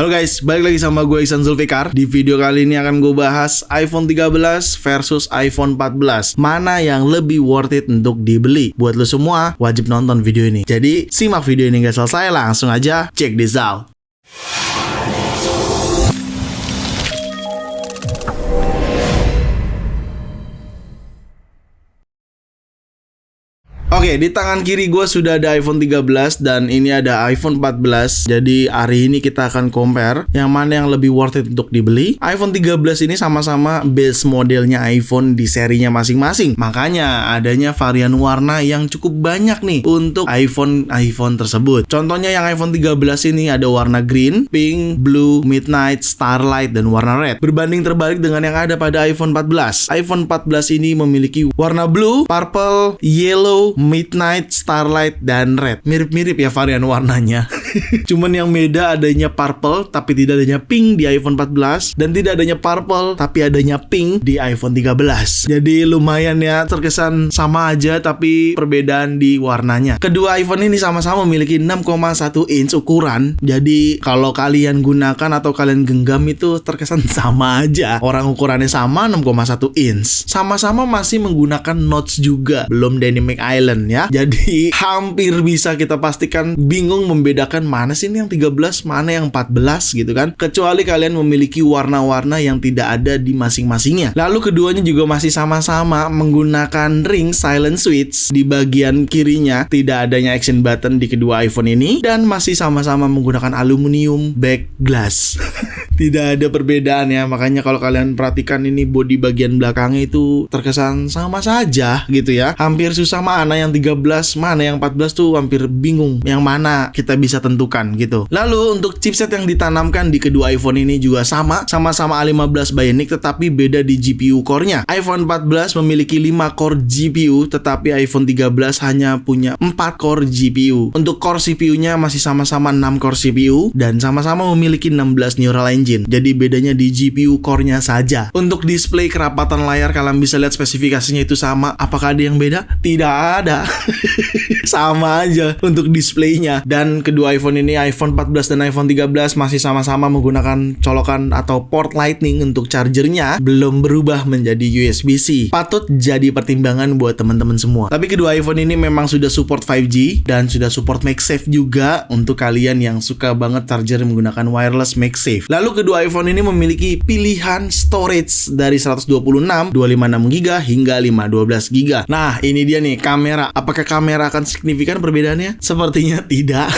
Halo guys, balik lagi sama gue Ihsan Zulfikar. Di video kali ini akan gue bahas iPhone 13 versus iPhone 14. Mana yang lebih worth it untuk dibeli? Buat lo semua, wajib nonton video ini. Jadi, simak video ini gak selesai, langsung aja check this out. Oke, di tangan kiri gue sudah ada iPhone 13 dan ini ada iPhone 14. Jadi hari ini kita akan compare yang mana yang lebih worth it untuk dibeli. iPhone 13 ini sama-sama base modelnya iPhone di serinya masing-masing. Makanya adanya varian warna yang cukup banyak nih untuk iPhone tersebut. Contohnya yang iPhone 13 ini ada warna green, pink, blue, midnight, starlight, dan warna red. Berbanding terbalik dengan yang ada pada iPhone 14. iPhone 14 ini memiliki warna blue, purple, yellow, midnight, starlight, dan red. Mirip-mirip ya varian warnanya. Cuman yang beda adanya purple tapi tidak adanya pink di iPhone 14, dan tidak adanya purple tapi adanya pink di iPhone 13. Jadi lumayan ya, terkesan sama aja tapi perbedaan di warnanya. Kedua iPhone ini sama-sama memiliki 6,1 inch ukuran. Jadi kalau kalian gunakan atau kalian genggam itu terkesan sama aja. Orang ukurannya sama, 6,1 inch. Sama-sama masih menggunakan notch juga, belum dynamic island ya. Jadi hampir bisa kita pastikan bingung membedakan mana sih ini yang 13, mana yang 14 gitu kan. Kecuali kalian memiliki warna-warna yang tidak ada di masing-masingnya. Lalu keduanya juga masih sama-sama menggunakan ring silent switch di bagian kirinya. Tidak adanya action button di kedua iPhone ini, dan masih sama-sama menggunakan aluminium back glass. Tidak ada perbedaan ya. Makanya kalau kalian perhatikan ini bodi bagian belakangnya itu terkesan sama saja gitu ya. Hampir susah mana yang 13, mana yang 14 tuh hampir bingung yang mana kita bisa tentukan gitu. Lalu untuk chipset yang ditanamkan di kedua iPhone ini juga sama-sama A15 Bionic tetapi beda di GPU core-nya. iPhone 14 memiliki 5 core GPU tetapi iPhone 13 hanya punya 4 core GPU. Untuk core CPU-nya masih sama-sama 6 core CPU dan sama-sama memiliki 16 neural engine. Jadi bedanya di GPU core-nya saja. Untuk display kerapatan layar kalian bisa lihat spesifikasinya itu sama. Apakah ada yang beda? Tidak ada. Sama aja untuk displaynya. Dan kedua iPhone ini, iPhone 14 dan iPhone 13 masih sama-sama menggunakan colokan atau port lightning untuk chargernya, belum berubah menjadi USB-C. Patut jadi pertimbangan buat teman-teman semua. Tapi kedua iPhone ini memang sudah support 5G dan sudah support MagSafe juga untuk kalian yang suka banget charger menggunakan wireless MagSafe. Lalu kedua iPhone ini memiliki pilihan storage dari 126, 256GB hingga 512GB. Nah, ini dia nih kamera. Apakah kamera akan signifikan perbedaannya? Sepertinya tidak.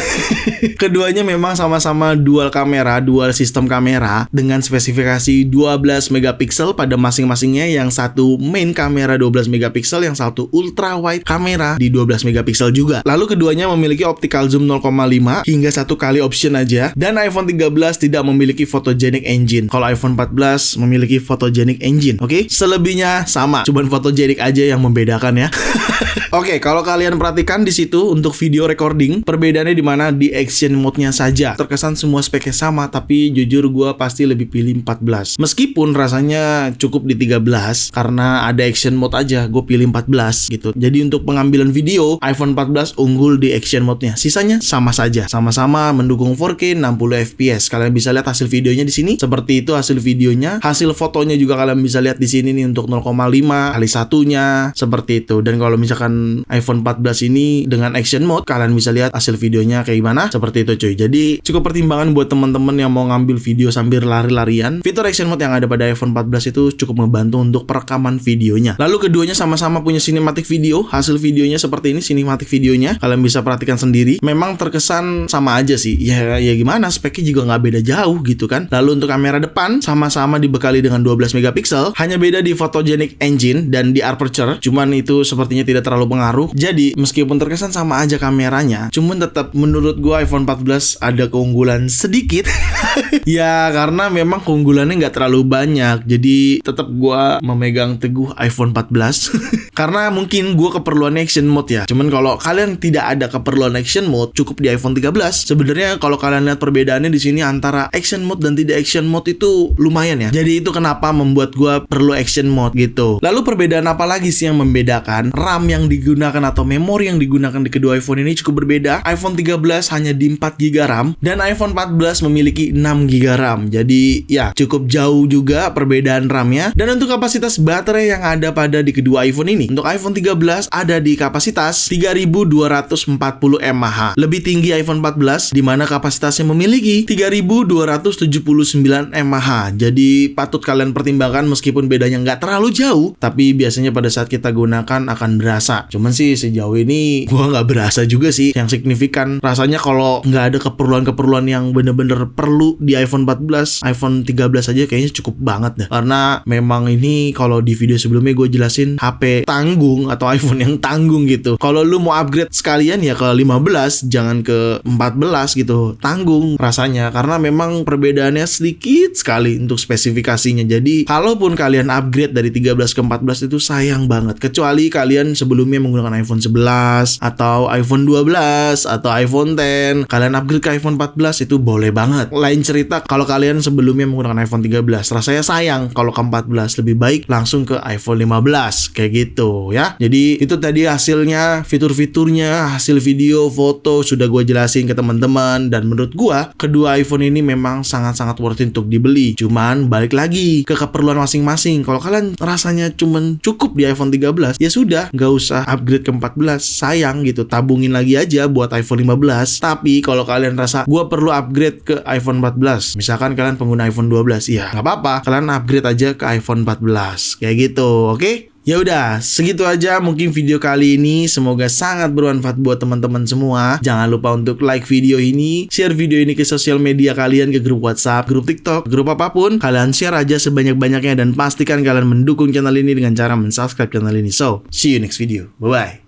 Keduanya memang sama-sama dual kamera, dual sistem kamera dengan spesifikasi 12 megapiksel pada masing-masingnya. Yang satu main kamera 12 megapiksel, yang satu ultra wide kamera di 12 megapiksel juga. Lalu keduanya memiliki optical zoom 0,5 hingga 1 kali option aja. Dan iPhone 13 tidak memiliki photogenic engine. Kalau iPhone 14 memiliki photogenic engine. Oke? Selebihnya sama, cuman photogenic aja yang membedakan ya. Oke, kalau kalian perhatikan di situ untuk video recording, perbedaannya di mana di action mode-nya saja. Terkesan semua speknya sama, tapi jujur gue pasti lebih pilih 14. Meskipun rasanya cukup di 13 karena ada action mode aja, gue pilih 14 gitu. Jadi untuk pengambilan video, iPhone 14 unggul di action mode-nya. Sisanya sama saja, sama-sama mendukung 4K 60 fps. Kalian bisa lihat hasil videonya di sini. Seperti itu hasil videonya. Hasil fotonya juga kalian bisa lihat di sini nih untuk 0,5 kali satunya seperti itu. Dan kalau misalkan iPhone 14 ini dengan action mode, kalian bisa lihat hasil videonya kayak gimana. Seperti itu cuy. Jadi cukup pertimbangan buat teman-teman yang mau ngambil video sambil lari-larian. Fitur action mode yang ada pada iPhone 14 itu cukup membantu untuk perekaman videonya. Lalu keduanya sama-sama punya cinematic video. Hasil videonya seperti ini cinematic videonya. Kalian bisa perhatikan sendiri. Memang terkesan sama aja sih. Ya gimana, speknya juga nggak beda jauh gitu kan. Lalu untuk kamera depan sama-sama dibekali dengan 12 megapiksel. Hanya beda di photogenic engine dan di aperture. Cuman itu sepertinya tidak terlalu pengaruh. Jadi meskipun terkesan sama aja kameranya, cuman tetap menurut gua iPhone 14 ada keunggulan sedikit. Ya karena memang keunggulannya nggak terlalu banyak. Jadi tetap gua memegang teguh iPhone 14. Karena mungkin gua keperluan action mode ya. Cuman kalau kalian tidak ada keperluan action mode, cukup di iPhone 13. Sebenarnya kalau kalian lihat perbedaannya di sini antara action mode dan tidak action mode itu lumayan ya. Jadi itu kenapa membuat gua perlu action mode gitu. Lalu perbedaan apa lagi sih yang membedakan? RAM yang digunakan digunakan atau memori yang digunakan di kedua iPhone ini cukup berbeda. iPhone 13 hanya di 4GB RAM dan iPhone 14 memiliki 6GB RAM. Jadi ya cukup jauh juga perbedaan RAM-nya. Dan untuk kapasitas baterai yang ada pada di kedua iPhone ini, untuk iPhone 13 ada di kapasitas 3240 mAh. Lebih tinggi iPhone 14 di mana kapasitasnya memiliki 3279 mAh. Jadi patut kalian pertimbangkan meskipun bedanya nggak terlalu jauh, tapi biasanya pada saat kita gunakan akan berasa. Cuman sih sejauh ini gua nggak berasa juga sih yang signifikan. Rasanya kalau nggak ada keperluan-keperluan yang bener-bener perlu di iPhone 14, iPhone 13 aja kayaknya cukup banget dah. Karena memang ini kalau di video sebelumnya gue jelasin HP tanggung atau iPhone yang tanggung gitu. Kalau lu mau upgrade sekalian ya ke 15, jangan ke 14 gitu. Tanggung rasanya karena memang perbedaannya sedikit sekali untuk spesifikasinya. Jadi kalaupun kalian upgrade dari 13 ke 14 itu sayang banget. Kecuali kalian sebelumnya menggunakan iPhone 11 atau iPhone 12 atau iPhone 10, kalian upgrade ke iPhone 14 itu boleh banget. Lain cerita kalau kalian sebelumnya menggunakan iPhone 13, rasanya sayang kalau ke 14, lebih baik langsung ke iPhone 15 kayak gitu ya. Jadi itu tadi hasilnya, fitur-fiturnya, hasil video, foto sudah gue jelasin ke teman-teman, dan menurut gue kedua iPhone ini memang sangat-sangat worth it untuk dibeli. Cuman balik lagi ke keperluan masing-masing. Kalau kalian rasanya cuman cukup di iPhone 13, ya sudah, nggak usah upgrade ke 14, sayang gitu, tabungin lagi aja buat iPhone 15. Tapi kalau kalian rasa gue perlu upgrade ke iPhone 14, misalkan kalian pengguna iPhone 12, ya nggak apa-apa, kalian upgrade aja ke iPhone 14 kayak gitu, oke? Ya udah, segitu aja mungkin video kali ini. Semoga sangat bermanfaat buat teman-teman semua. Jangan lupa untuk like video ini, share video ini ke sosial media kalian, ke grup WhatsApp, grup TikTok, grup apapun. Kalian share aja sebanyak-banyaknya dan pastikan kalian mendukung channel ini dengan cara mensubscribe channel ini. So, see you next video. Bye-bye.